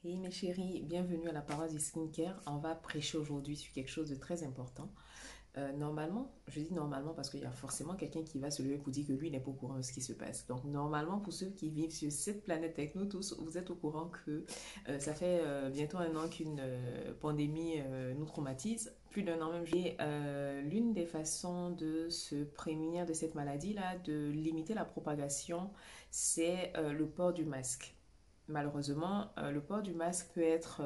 Hey mes chéris, bienvenue à la parole du skincare. On va prêcher aujourd'hui sur quelque chose de très important. Normalement, je dis normalement parce qu'il y a forcément quelqu'un qui va se lever pour dire que lui n'est pas au courant de ce qui se passe. Donc normalement, pour ceux qui vivent sur cette planète avec nous tous, vous êtes au courant que ça fait bientôt un an qu'une pandémie nous traumatise. Plus d'un an même. Et l'une des façons de se prémunir de cette maladie-là, de limiter la propagation, c'est le port du masque. Malheureusement, le port du masque peut être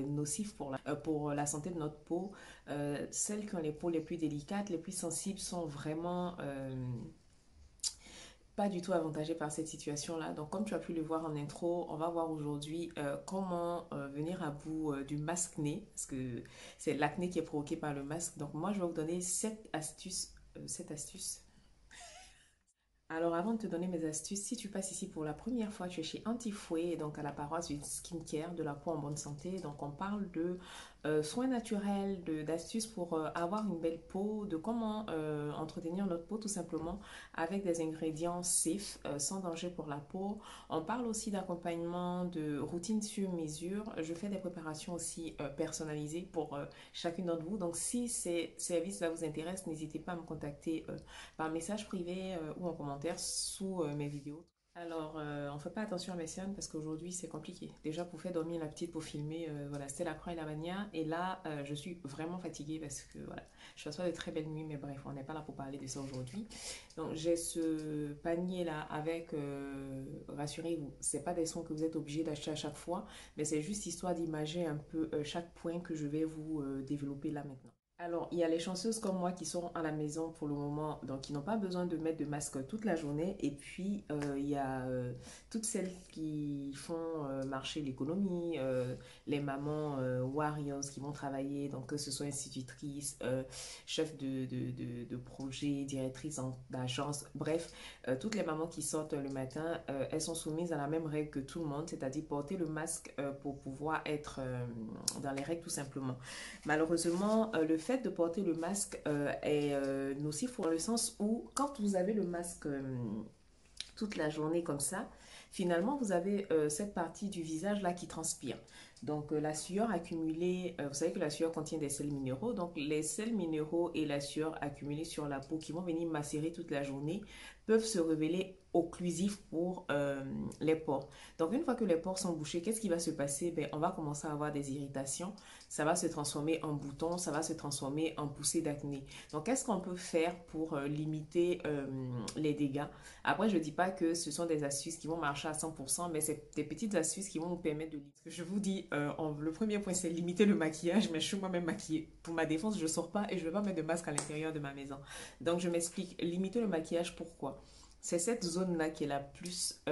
nocif pour la santé de notre peau. Celles qui ont les peaux les plus délicates, les plus sensibles sont vraiment pas du tout avantagées par cette situation-là. Donc, comme tu as pu le voir en intro, on va voir aujourd'hui comment venir à bout du masque-nez, parce que c'est l'acné qui est provoqué par le masque. Donc, moi, je vais vous donner 7 astuces. Alors, avant de te donner mes astuces, si tu passes ici pour la première fois, tu es chez Antifouet, donc à la paroisse du skincare, de la peau en bonne santé. Donc, on parle de soins naturels, d'astuces pour avoir une belle peau, de comment entretenir notre peau tout simplement avec des ingrédients safe, sans danger pour la peau. On parle aussi d'accompagnement, de routine sur mesure. Je fais des préparations aussi personnalisées pour chacune d'entre vous. Donc, si ces services-là vous intéressent, n'hésitez pas à me contacter par message privé ou en commentaire sous mes vidéos. Alors, on ne fait pas attention à mes cernes parce qu'aujourd'hui c'est compliqué. Déjà pour faire dormir la petite pour filmer, voilà, c'était la croix et la bannière. Et là, je suis vraiment fatiguée parce que voilà, je passe pas de très belles nuits, mais bref, on n'est pas là pour parler de ça aujourd'hui. Donc j'ai ce panier là avec, rassurez-vous, c'est pas des sons que vous êtes obligé d'acheter à chaque fois, mais c'est juste histoire d'imager un peu chaque point que je vais vous développer là maintenant. Alors, il y a les chanceuses comme moi qui sont à la maison pour le moment, donc qui n'ont pas besoin de mettre de masque toute la journée. Et puis, il y a toutes celles qui font marcher l'économie, les mamans warriors qui vont travailler, donc que ce soit institutrices, chefs de projet, directrices d'agence, bref, toutes les mamans qui sortent le matin, elles sont soumises à la même règle que tout le monde, c'est-à-dire porter le masque pour pouvoir être dans les règles tout simplement. Malheureusement, le fait de porter le masque est nocif dans le sens où quand vous avez le masque toute la journée comme ça, finalement vous avez cette partie du visage là qui transpire. Donc la sueur accumulée, vous savez que la sueur contient des sels minéraux, donc les sels minéraux et la sueur accumulée sur la peau qui vont venir macérer toute la journée peuvent se révéler occlusifs pour les pores. Donc une fois que les pores sont bouchés, qu'est-ce qui va se passer? Ben, on va commencer à avoir des irritations, ça va se transformer en boutons, ça va se transformer en poussées d'acné. Donc qu'est-ce qu'on peut faire pour limiter les dégâts? Après, je ne dis pas que ce sont des astuces qui vont marcher à 100%, mais c'est des petites astuces qui vont vous permettre de... Je vous dis, le premier point, c'est limiter le maquillage, mais je suis moi-même maquillée. Pour ma défense, je ne sors pas et je ne vais pas mettre de masque à l'intérieur de ma maison. Donc, je m'explique. Limiter le maquillage, pourquoi? C'est cette zone-là qui est la plus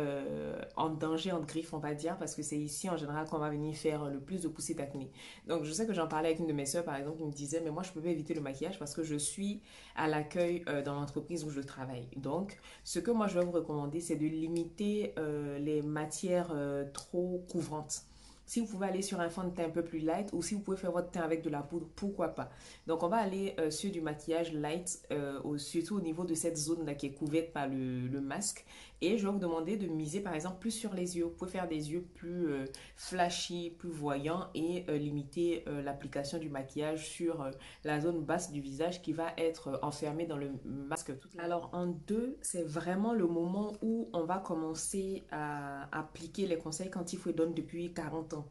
en danger, en griffe, on va dire, parce que c'est ici, en général, qu'on va venir faire le plus de poussées d'acné. Donc, je sais que j'en parlais avec une de mes sœurs, par exemple, qui me disait, mais moi, je peux pas éviter le maquillage parce que je suis à l'accueil dans l'entreprise où je travaille. Donc, ce que moi, je vais vous recommander, c'est de limiter les matières trop couvrantes. Si vous pouvez aller sur un fond de teint un peu plus light ou si vous pouvez faire votre teint avec de la poudre, pourquoi pas. Donc, on va aller sur du maquillage light, surtout au niveau de cette zone-là qui est couverte par le masque. Et je vais vous demander de miser, par exemple, plus sur les yeux. Vous pouvez faire des yeux plus flashy, plus voyants et limiter l'application du maquillage sur la zone basse du visage qui va être enfermée dans le masque. Alors, en deux, c'est vraiment le moment où on va commencer à appliquer les conseils qu'Antifouet donne depuis 40 ans.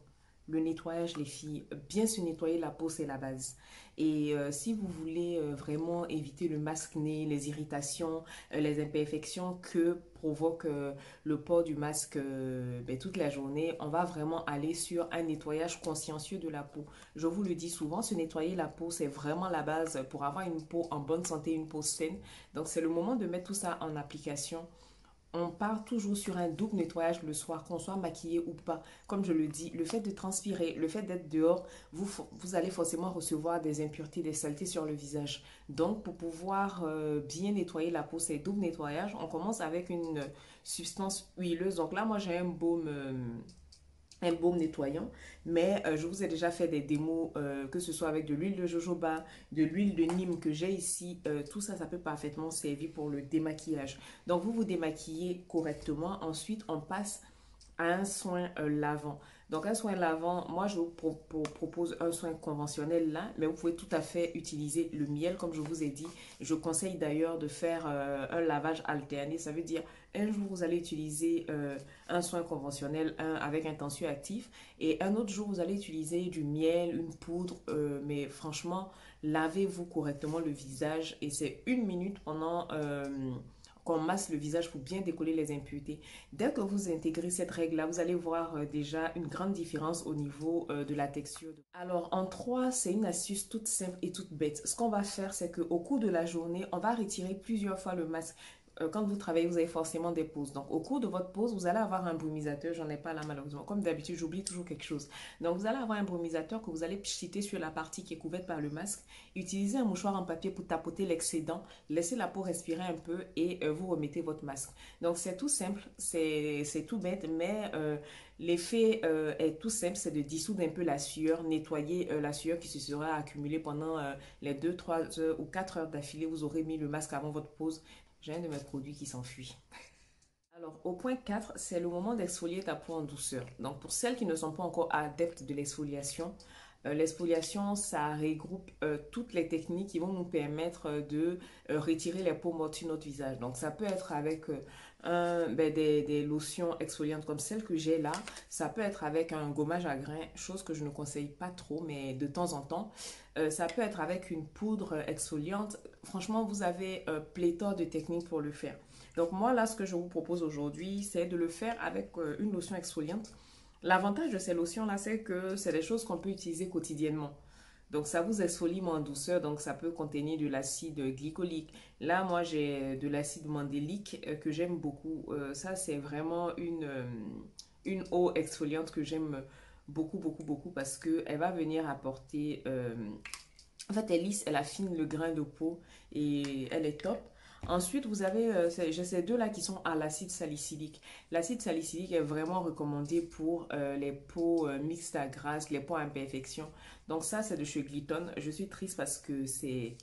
Le nettoyage, les filles, bien se nettoyer la peau, c'est la base. Et si vous voulez vraiment éviter le masque-nez, les irritations, les imperfections que provoque le port du masque ben, toute la journée, on va vraiment aller sur un nettoyage consciencieux de la peau. Je vous le dis souvent, se nettoyer la peau, c'est vraiment la base pour avoir une peau en bonne santé, une peau saine. Donc c'est le moment de mettre tout ça en application. On part toujours sur un double nettoyage le soir, qu'on soit maquillé ou pas. Comme je le dis, le fait de transpirer, le fait d'être dehors, vous allez forcément recevoir des impuretés, des saletés sur le visage. Donc, pour pouvoir bien nettoyer la peau, c'est double nettoyage. On commence avec une substance huileuse. Donc là, moi, j'ai un baume nettoyant, mais je vous ai déjà fait des démos, que ce soit avec de l'huile de jojoba, de l'huile de Nîmes que j'ai ici, tout ça, ça peut parfaitement servir pour le démaquillage. Donc vous vous démaquillez correctement, ensuite on passe à un soin lavant. Donc un soin lavant, moi je vous propose un soin conventionnel là, mais vous pouvez tout à fait utiliser le miel comme je vous ai dit. Je conseille d'ailleurs de faire un lavage alterné. Ça veut dire un jour vous allez utiliser un soin conventionnel avec un tensioactif et un autre jour vous allez utiliser du miel, une poudre. Mais franchement, lavez-vous correctement le visage et c'est 1 minute pendant qu'on masse le visage pour bien décoller les impuretés. Dès que vous intégrez cette règle-là, vous allez voir déjà une grande différence au niveau de la texture. Alors, en 3, c'est une astuce toute simple et toute bête. Ce qu'on va faire, c'est qu'au cours de la journée, on va retirer plusieurs fois le masque. Quand vous travaillez, vous avez forcément des pauses. Donc, au cours de votre pause, vous allez avoir un brumisateur. J'en ai pas là, malheureusement. Comme d'habitude, j'oublie toujours quelque chose. Donc, vous allez avoir un brumisateur que vous allez pchiter sur la partie qui est couverte par le masque. Utilisez un mouchoir en papier pour tapoter l'excédent. Laissez la peau respirer un peu et vous remettez votre masque. Donc, c'est tout simple, c'est tout bête, mais l'effet est tout simple, c'est de dissoudre un peu la sueur, nettoyer la sueur qui se sera accumulée pendant les 2, 3 heures ou 4 heures d'affilée. Vous aurez mis le masque avant votre pause. J'ai un de mes produits qui s'enfuit. Alors, au point 4, c'est le moment d'exfolier ta peau en douceur. Donc, pour celles qui ne sont pas encore adeptes de l'exfoliation, l'exfoliation, ça regroupe toutes les techniques qui vont nous permettre de retirer les peaux mortes sur notre visage. Donc, ça peut être avec des lotions exfoliantes comme celle que j'ai là. Ça peut être avec un gommage à grains, chose que je ne conseille pas trop, mais de temps en temps. Ça peut être avec une poudre exfoliante. Franchement, vous avez pléthore de techniques pour le faire. Donc moi, là, ce que je vous propose aujourd'hui, c'est de le faire avec une lotion exfoliante. L'avantage de ces lotions-là, c'est que c'est des choses qu'on peut utiliser quotidiennement. Donc ça vous exfolie en douceur, donc ça peut contenir de l'acide glycolique. Là, moi, j'ai de l'acide mandélique que j'aime beaucoup. Ça, c'est vraiment une eau exfoliante que j'aime beaucoup, beaucoup, beaucoup parce qu'elle va venir apporter... en fait, elle lisse, elle affine le grain de peau et elle est top. Ensuite, vous avez j'ai ces deux-là qui sont à l'acide salicylique. L'acide salicylique est vraiment recommandé pour les peaux mixtes à grasse, les peaux à imperfection. Donc ça, c'est de chez Gliton. Je suis triste parce que c'est...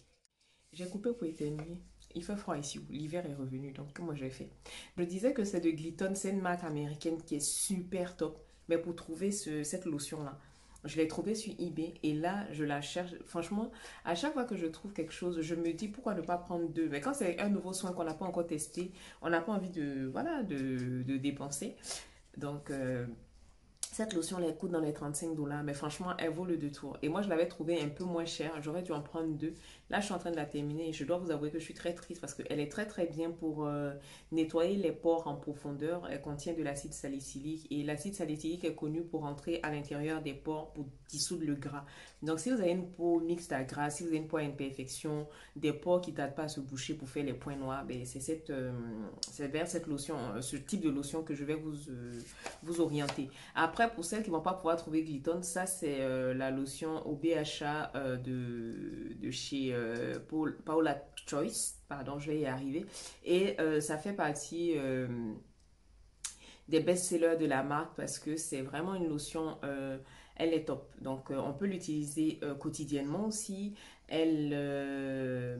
J'ai coupé pour éternuer. Il fait froid ici, l'hiver est revenu, donc comment j'ai fait? Je disais que c'est de Gliton, c'est une marque américaine qui est super top. Mais pour trouver cette lotion-là, je l'ai trouvée sur eBay et là, je la cherche. Franchement, à chaque fois que je trouve quelque chose, je me dis pourquoi ne pas prendre deux. Mais quand c'est un nouveau soin qu'on n'a pas encore testé, on n'a pas envie de, voilà, de dépenser. Donc, cette lotion, elle coûte dans les 35 $, mais franchement, elle vaut le détour. Et moi, je l'avais trouvée un peu moins chère. J'aurais dû en prendre deux. Là, je suis en train de la terminer et je dois vous avouer que je suis très triste parce qu'elle est très très bien pour nettoyer les pores en profondeur. Elle contient de l'acide salicylique et l'acide salicylique est connu pour entrer à l'intérieur des pores pour dissoudre le gras. Donc, si vous avez une peau mixte à gras, si vous avez une peau à imperfection, des pores qui ne tardent pas à se boucher pour faire les points noirs, ben, c'est vers cette lotion, ce type de lotion que je vais vous orienter. Après, pour celles qui ne vont pas pouvoir trouver Gliton, ça c'est la lotion au BHA de chez Paula Choice. Pardon, je vais y arriver. Et ça fait partie des best-sellers de la marque parce que c'est vraiment une lotion, elle est top. Donc on peut l'utiliser quotidiennement aussi. Elle,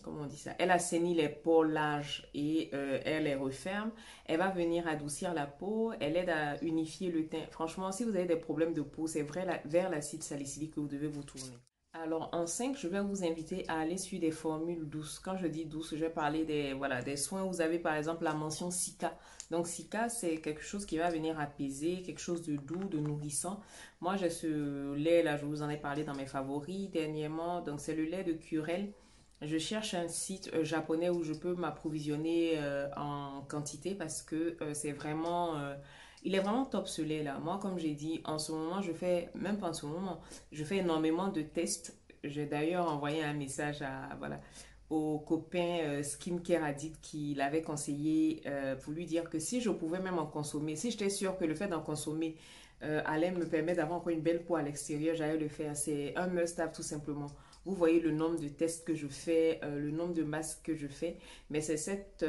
comment on dit ça? Elle assainit les pores larges et elle les referme. Elle va venir adoucir la peau. Elle aide à unifier le teint. Franchement, si vous avez des problèmes de peau, c'est vrai vers l'acide salicylique que vous devez vous tourner. Alors, en 5, je vais vous inviter à aller sur des formules douces. Quand je dis douces, je vais parler voilà, des soins où vous avez par exemple la mention Cica. Donc, Cica, c'est quelque chose qui va venir apaiser, quelque chose de doux, de nourrissant. Moi, j'ai ce lait-là, je vous en ai parlé dans mes favoris dernièrement. Donc, c'est le lait de Curel. Je cherche un site japonais où je peux m'approvisionner en quantité parce que c'est vraiment... il est vraiment top ce lait-là. Moi, comme j'ai dit, en ce moment, même pas en ce moment, je fais énormément de tests. J'ai d'ailleurs envoyé un message voilà, au copain Skincare Addict qui l'avait conseillé pour lui dire que si je pouvais même en consommer, si j'étais sûre que le fait d'en consommer allait me permettre d'avoir encore une belle peau à l'extérieur, j'allais le faire. C'est un must-have tout simplement. Vous voyez le nombre de tests que je fais, le nombre de masques que je fais. Mais c'est cette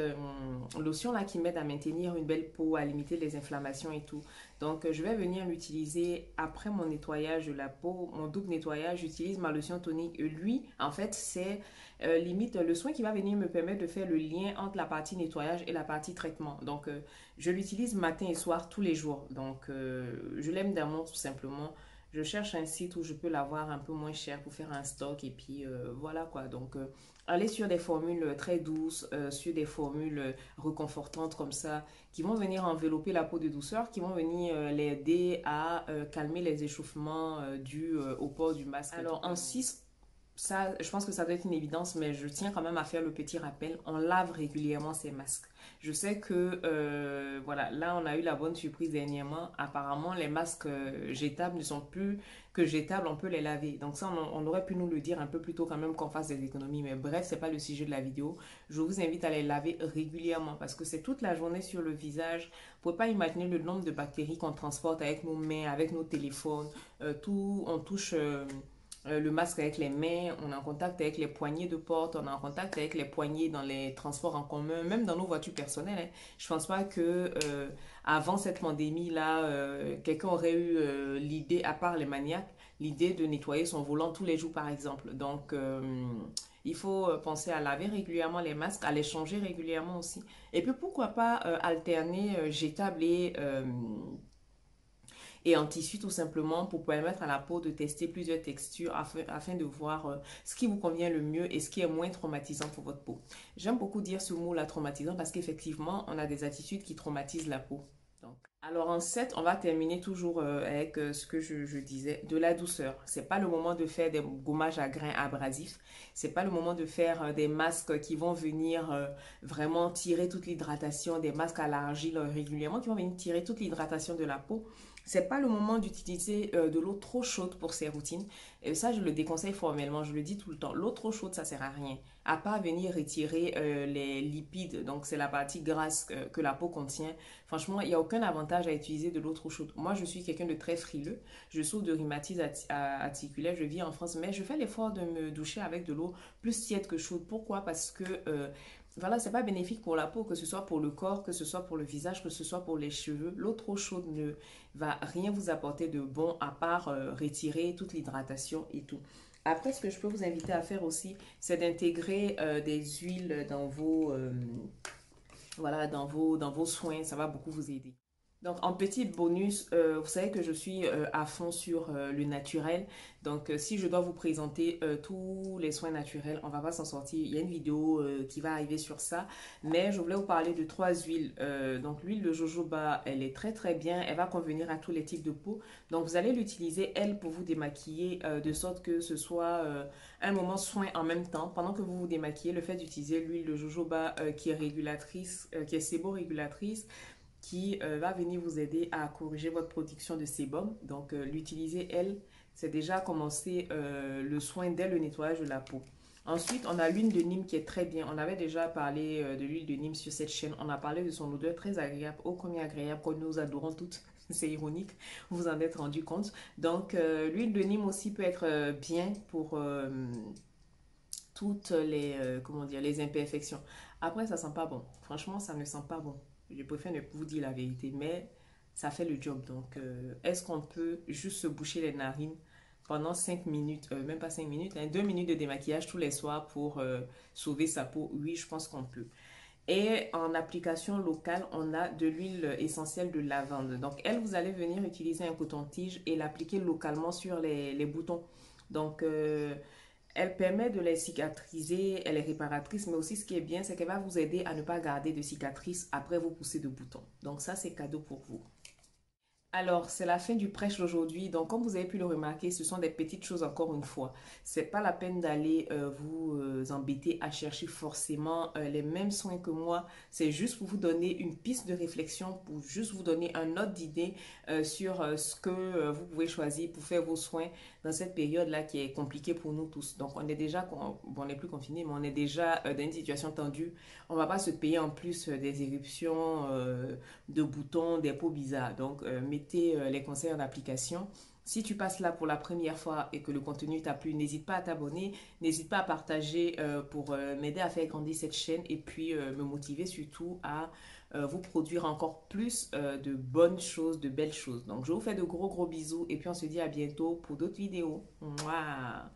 lotion-là qui m'aide à maintenir une belle peau, à limiter les inflammations et tout. Donc, je vais venir l'utiliser après mon nettoyage de la peau, mon double nettoyage. J'utilise ma lotion tonique. Lui, en fait, c'est limite le soin qui va venir me permettre de faire le lien entre la partie nettoyage et la partie traitement. Donc, je l'utilise matin et soir tous les jours. Donc, je l'aime d'amour tout simplement. Je cherche un site où je peux l'avoir un peu moins cher pour faire un stock et puis voilà quoi. Donc, aller sur des formules très douces, sur des formules reconfortantes comme ça, qui vont venir envelopper la peau de douceur, qui vont venir l'aider à calmer les échauffements dus au port du masque. Alors, en 6 ça, je pense que ça doit être une évidence, mais je tiens quand même à faire le petit rappel. On lave régulièrement ces masques. Je sais que, voilà, là, on a eu la bonne surprise dernièrement. Apparemment, les masques jetables ne sont plus que jetables, on peut les laver. Donc ça, on aurait pu nous le dire un peu plus tôt quand même qu'on fasse des économies. Mais bref, c'est pas le sujet de la vidéo. Je vous invite à les laver régulièrement parce que c'est toute la journée sur le visage. Vous pouvez pas imaginer le nombre de bactéries qu'on transporte avec nos mains, avec nos téléphones. Tout, on touche le masque avec les mains, on est en contact avec les poignées de porte, on est en contact avec les poignées dans les transports en commun, même dans nos voitures personnelles. Hein. Je pense pas que avant cette pandémie-là, quelqu'un aurait eu l'idée, à part les maniaques, l'idée de nettoyer son volant tous les jours, par exemple. Donc, il faut penser à laver régulièrement les masques, à les changer régulièrement aussi. Et puis, pourquoi pas alterner jetable et en tissu tout simplement pour permettre à la peau de tester plusieurs textures afin de voir ce qui vous convient le mieux et ce qui est moins traumatisant pour votre peau. J'aime beaucoup dire ce mot-là traumatisant parce qu'effectivement, on a des attitudes qui traumatisent la peau. Donc, alors en 7, on va terminer toujours avec ce que je disais, de la douceur. C'est pas le moment de faire des gommages à grains abrasifs. C'est pas le moment de faire des masques qui vont venir vraiment tirer toute l'hydratation, des masques à l'argile régulièrement qui vont venir tirer toute l'hydratation de la peau. C'est pas le moment d'utiliser de l'eau trop chaude pour ces routines. Et ça, je le déconseille formellement, je le dis tout le temps. L'eau trop chaude, ça sert à rien. À part venir retirer les lipides, donc c'est la partie grasse que la peau contient. Franchement, il n'y a aucun avantage à utiliser de l'eau trop chaude. Moi, je suis quelqu'un de très frileux. Je souffre de rhumatisme articulaire. Je vis en France, mais je fais l'effort de me doucher avec de l'eau plus tiède que chaude. Pourquoi? Parce que voilà, c'est pas bénéfique pour la peau, que ce soit pour le corps, que ce soit pour le visage, que ce soit pour les cheveux. L'eau trop chaude ne va rien vous apporter de bon à part retirer toute l'hydratation et tout. Après, ce que je peux vous inviter à faire aussi, c'est d'intégrer des huiles dans voilà, dans vos soins. Ça va beaucoup vous aider. Donc, en petit bonus, vous savez que je suis à fond sur le naturel. Donc, si je dois vous présenter tous les soins naturels, on va pas s'en sortir. Il y a une vidéo qui va arriver sur ça. Mais je voulais vous parler de 3 huiles. Donc, l'huile de jojoba, elle est très très bien. Elle va convenir à tous les types de peau. Donc, vous allez l'utiliser, elle, pour vous démaquiller de sorte que ce soit un moment soin en même temps. Pendant que vous vous démaquillez, le fait d'utiliser l'huile de jojoba qui est régulatrice, qui est séborégulatrice, qui va venir vous aider à corriger votre production de sébum. Donc, l'utiliser, elle, c'est déjà commencer le soin dès le nettoyage de la peau. Ensuite, on a l'huile de Nîmes qui est très bien. On avait déjà parlé de l'huile de Nîmes sur cette chaîne. On a parlé de son odeur très agréable, ô combien agréable, que nous adorons toutes. C'est ironique, vous en êtes rendu compte. Donc, l'huile de Nîmes aussi peut être bien pour toutes les, comment dire, les imperfections. Après, ça sent pas bon. Franchement, ça ne sent pas bon. Je préfère ne vous dire la vérité, mais ça fait le job. Donc, est-ce qu'on peut juste se boucher les narines pendant 5 minutes, même pas 5 minutes, hein, 2 minutes de démaquillage tous les soirs pour sauver sa peau? Oui, je pense qu'on peut. Et en application locale, on a de l'huile essentielle de lavande. Donc, elle, vous allez venir utiliser un coton-tige et l'appliquer localement sur les boutons. Donc, elle permet de les cicatriser, elle est réparatrice, mais aussi ce qui est bien, c'est qu'elle va vous aider à ne pas garder de cicatrices après vos poussées de boutons. Donc ça, c'est cadeau pour vous. Alors, c'est la fin du prêche d'aujourd'hui. Donc, comme vous avez pu le remarquer, ce sont des petites choses encore une fois. C'est pas la peine d'aller vous embêter à chercher forcément les mêmes soins que moi. C'est juste pour vous donner une piste de réflexion, pour juste vous donner un ordre d'idée sur ce que vous pouvez choisir pour faire vos soins dans cette période-là qui est compliquée pour nous tous. Donc, on est déjà, bon, on n'est plus confiné, mais on est déjà dans une situation tendue. On va pas se payer en plus des éruptions de boutons, des peaux bizarres. Donc, mettez les conseils en application Si tu passes là pour la première fois et que le contenu t'a plu, n'hésite pas à t'abonner, n'hésite pas à partager pour m'aider à faire grandir cette chaîne et puis me motiver surtout à vous produire encore plus de bonnes choses, de belles choses. Donc je vous fais de gros bisous et puis on se dit à bientôt pour d'autres vidéos. Mouah.